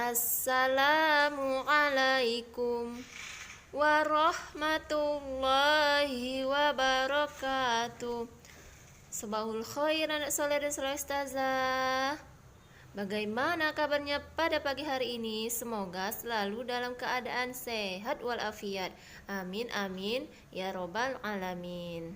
Assalamualaikum warahmatullahi wabarakatuh. Sabahul khair anak soleh dan soleh ustazah. Bagaimana kabarnya pada pagi hari ini? Semoga selalu dalam keadaan sehat walafiat. Amin amin ya robbal alamin.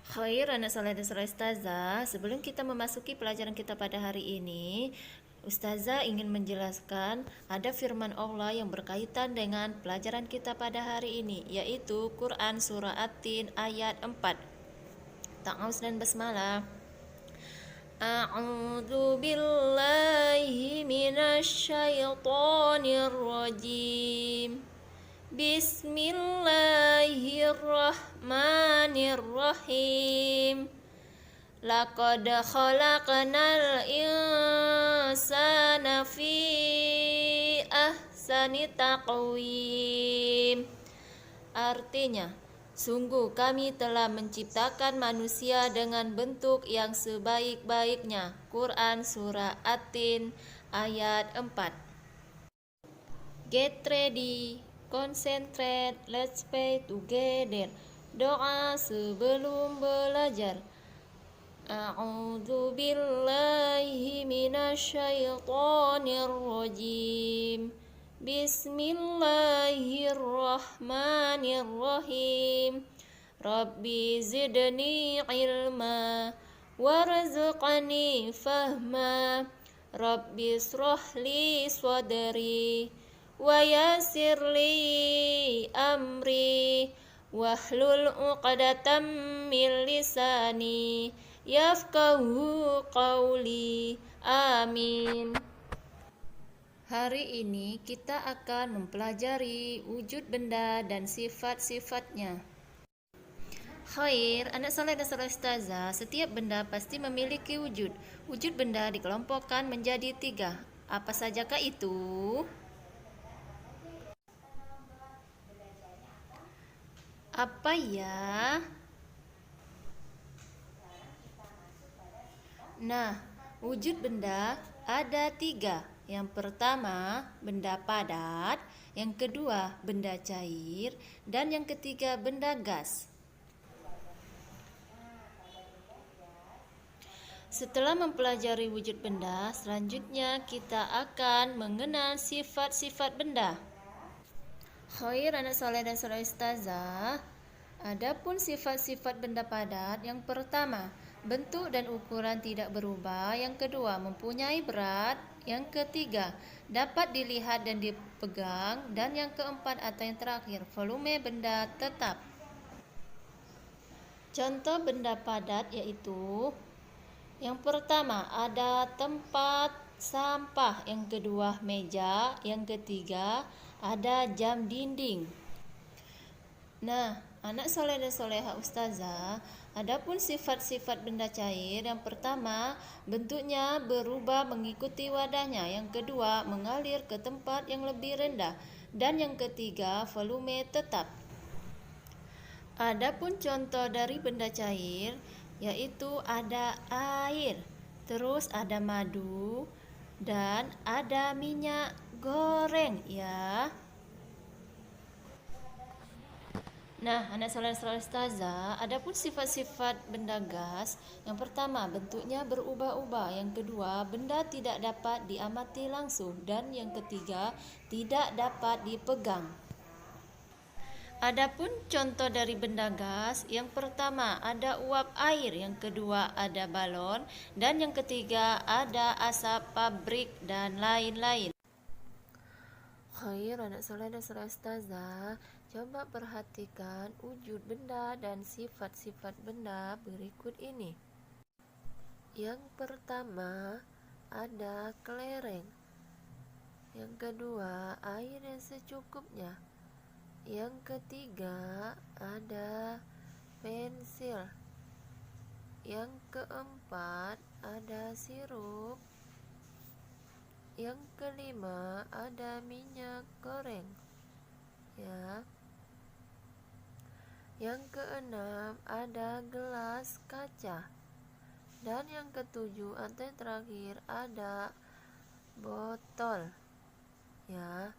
Khair anak soleh dan soleh ustazah. Sebelum kita memasuki pelajaran kita pada hari ini, ustazah ingin menjelaskan ada firman Allah yang berkaitan dengan pelajaran kita pada hari ini, yaitu Quran Surah At-Tin ayat 4. Ta'awuz dan basmalah. A'udzu billahi minasyaitonir rajim. Bismillahirrahmanirrahim. Laqad khalaqnal insana fi ahsani taqwim. Artinya, sungguh kami telah menciptakan manusia dengan bentuk yang sebaik-baiknya. Quran Surah At-Tin ayat 4. Get ready, concentrate, let's pray together. Doa sebelum belajar. A'udzu billahi minasyaitonir rajim. Bismillahirrahmanirrahim. Rabbi zidni ilma warzuqni fahma. Rabbi ishrah li sadri wa yassir li amri wahlul 'uqdatam min lisani yafqahu qawli. Amin. Hari ini kita akan mempelajari wujud benda dan sifat-sifatnya. Khair, anak saleh dan saleh ustazah, setiap benda pasti memiliki wujud. Wujud benda dikelompokkan menjadi 3. Apa sajakah itu? Apa ya? Nah, wujud benda ada 3. Yang pertama, benda padat. Yang kedua, benda cair. Dan yang ketiga, benda gas. Setelah mempelajari wujud benda, selanjutnya kita akan mengenal sifat-sifat benda. Khair anak soleh dan soleh ustazah. Adapun sifat-sifat benda padat, yang pertama, bentuk dan ukuran tidak berubah. Yang kedua, mempunyai berat. Yang ketiga, dapat dilihat dan dipegang. Dan yang keempat atau yang terakhir, volume benda tetap. Contoh benda padat yaitu, yang pertama ada tempat sampah, yang kedua meja, yang ketiga ada jam dinding. Nah, anak soleh dan soleha ustazah, adapun sifat-sifat benda cair, yang pertama bentuknya berubah mengikuti wadahnya, yang kedua mengalir ke tempat yang lebih rendah, dan yang ketiga volume tetap. Adapun contoh dari benda cair yaitu ada air, terus ada madu, dan ada minyak goreng ya. Nah, anak saleh ustazah, adapun sifat-sifat benda gas, yang pertama bentuknya berubah-ubah, yang kedua benda tidak dapat diamati langsung, dan yang ketiga tidak dapat dipegang. Adapun contoh dari benda gas, yang pertama ada uap air, yang kedua ada balon, dan yang ketiga ada asap pabrik dan lain-lain. Khair anak soleh dan soleh ustazah, coba perhatikan wujud benda dan sifat-sifat benda berikut ini. Yang pertama ada kelereng, yang kedua air yang secukupnya, yang ketiga ada pensil, yang keempat ada sirup, yang kelima ada minyak goreng ya. Yang keenam ada gelas kaca. Dan yang ketujuh atau yang terakhir ada botol. Ya.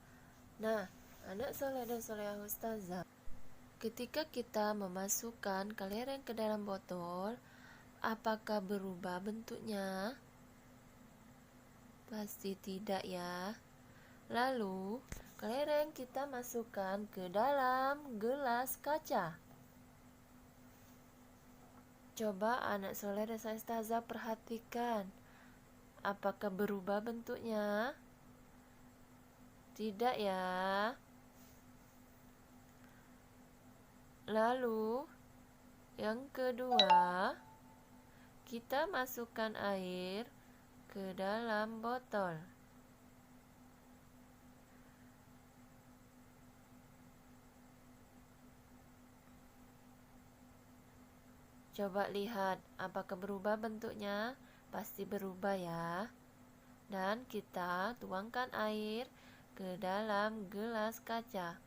Nah, anak soleh dan solehah ustazah, ketika kita memasukkan kelereng ke dalam botol, apakah berubah bentuknya? Pasti tidak ya. Lalu, kelereng kita masukkan ke dalam gelas kaca. Coba anak soleh dan ustazah perhatikan. Apakah berubah bentuknya? Tidak ya. Lalu, yang kedua, kita masukkan air ke dalam botol. Coba lihat, apakah berubah bentuknya? Pasti berubah ya. Dan kita tuangkan air ke dalam gelas kaca.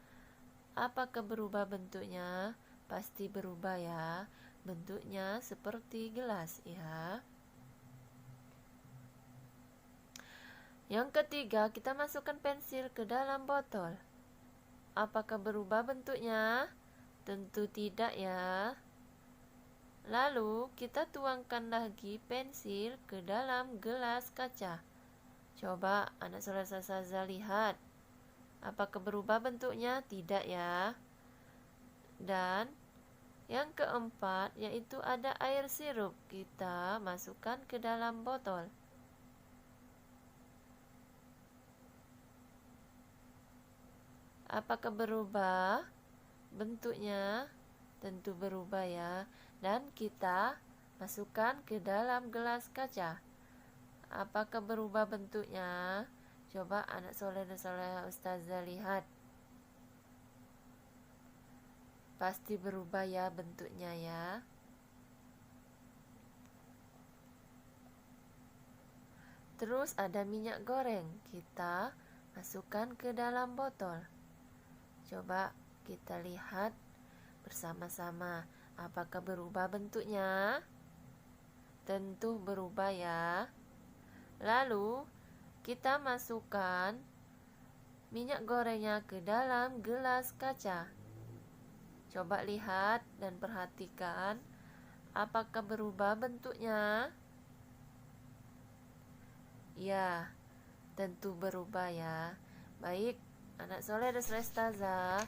Apakah berubah bentuknya? Pasti berubah ya. Bentuknya seperti gelas ya. Yang ketiga, kita masukkan pensil ke dalam botol. Apakah berubah bentuknya? Tentu tidak ya. Lalu kita tuangkan lagi pensil ke dalam gelas kaca. Coba anak soleh ustazah lihat. Apakah berubah bentuknya? Tidak ya. Dan yang keempat yaitu ada air sirup. Kita masukkan ke dalam botol. Apakah berubah bentuknya? Tentu berubah ya. Dan kita masukkan ke dalam gelas kaca. Apakah berubah bentuknya? Coba anak soleh dan solehah ustazah lihat. Pasti berubah ya bentuknya ya. Terus ada minyak goreng. Kita masukkan ke dalam botol. Coba kita lihat bersama-sama. Apakah berubah bentuknya? Tentu berubah ya. Lalu kita masukkan minyak gorengnya ke dalam gelas kaca. Coba lihat dan perhatikan. Apakah berubah bentuknya? Ya, tentu berubah ya. Baik, anak soleh dan soleh ustazah.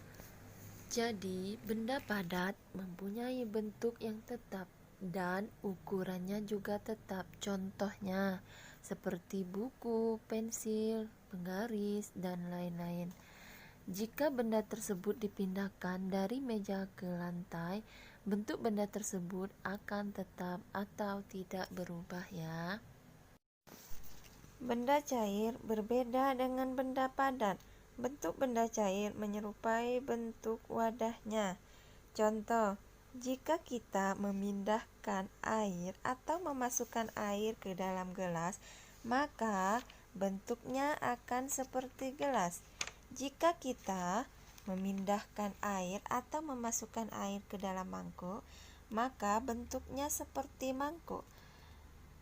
Jadi, benda padat mempunyai bentuk yang tetap dan ukurannya juga tetap. Contohnya, seperti buku, pensil, penggaris, dan lain-lain. Jika benda tersebut dipindahkan dari meja ke lantai, bentuk benda tersebut akan tetap atau tidak berubah ya. Benda cair berbeda dengan benda padat. Bentuk benda cair menyerupai bentuk wadahnya. Contoh, jika kita memindahkan air atau memasukkan air ke dalam gelas, maka bentuknya akan seperti gelas. Jika kita memindahkan air atau memasukkan air ke dalam mangkuk, maka bentuknya seperti mangkuk.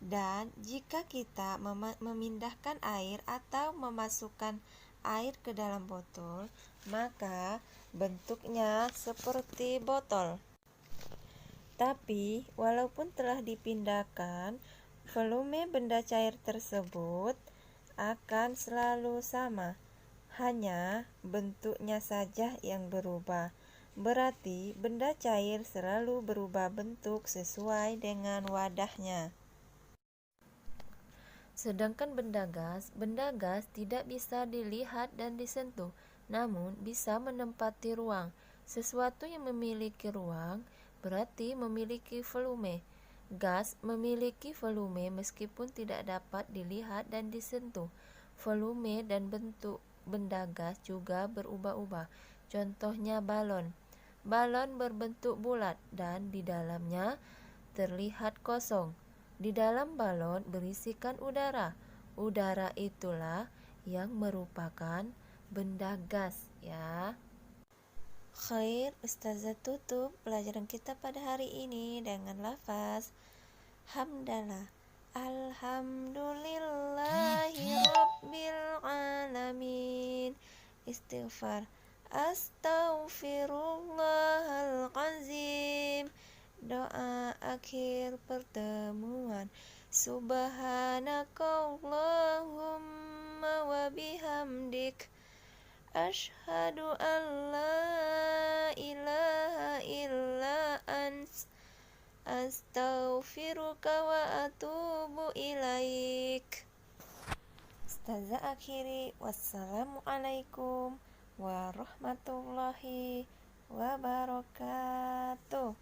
Dan jika kita memindahkan air atau memasukkan air ke dalam botol, maka bentuknya seperti botol. Tapi, walaupun telah dipindahkan, volume benda cair tersebut akan selalu sama. Hanya bentuknya saja yang berubah. Berarti, benda cair selalu berubah bentuk sesuai dengan wadahnya. Sedangkan benda gas tidak bisa dilihat dan disentuh, namun bisa menempati ruang. Sesuatu yang memiliki ruang berarti memiliki volume. Gas memiliki volume meskipun tidak dapat dilihat dan disentuh. Volume dan bentuk benda gas juga berubah-ubah. Contohnya balon. Balon berbentuk bulat dan di dalamnya terlihat kosong. Di dalam balon berisikan udara. Udara itulah yang merupakan benda gas ya. Khair, ustazah tutup pelajaran kita pada hari ini dengan lafaz hamdalah. Alhamdulillahi rabbil alamin. Istighfar. Astaghfirullahalazim. Doa akhir pertemuan. Subhanakallahumma wa bihamdik, asyhadu an la ilaha illa ants, astaghfiruka wa atubu ilaik. Ustazah akhiri, wassalamualaikum warahmatullahi wabarakatuh.